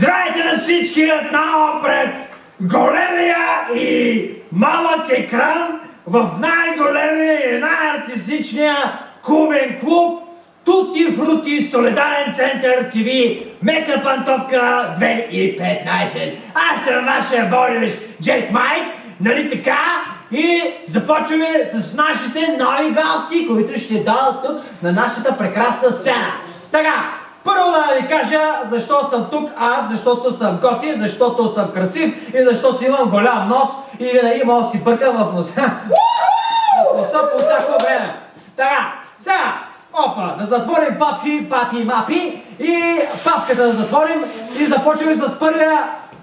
Здравейте на всички отново пред големия и малък екран в най-големия и най-артистичния клубен клуб Тути Фрути Солидарен център ТВ Мека Пантовка 2015. Аз съм вашия водещ Джек Майк, нали така? И започваме с нашите нови гости, които ще дадат тук на нашата прекрасна сцена. Така, първо да ви кажа защо съм тук аз, защото съм готин, защото съм красив и защото имам голям нос и винаги мога да си бъркам в носа. По всяко време. Така, сега, опа, да затворим папи, мапи и папката да затворим и започваме с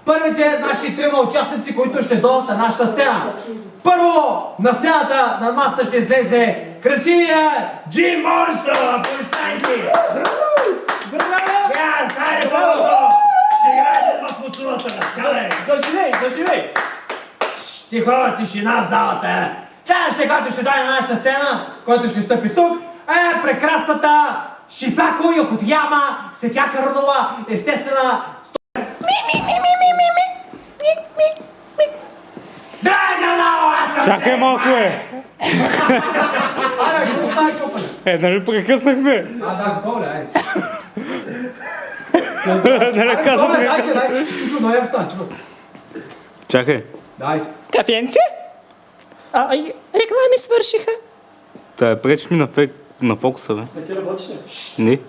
първите наши трима участници, които ще дойдат на нашата сцена. Първо на сцената на масата ще излезе красивия Джим Морсън. Полистанки! Браво! Хайде, Бобо! Ще играете в поцулата. Сядай! Доживей! Тихо, тишина в залата. Следващия, който ще дойде на нашата сцена, който ще стъпи тук, е прекрасната Шипако Йокотяма Сетяка Родова, естествена. Здравейте, много! Аз съм Чакай малко, Абе, какво става, копане? нали прекъснахме? Да, готово ли, ай? Нали казваме? Дайте, чу, но я стана, чу. Чакай. Дайте. Кафенце? Реклами свършиха. Пречиш ми на фокуса, бе. Не ти работиш ли? Не.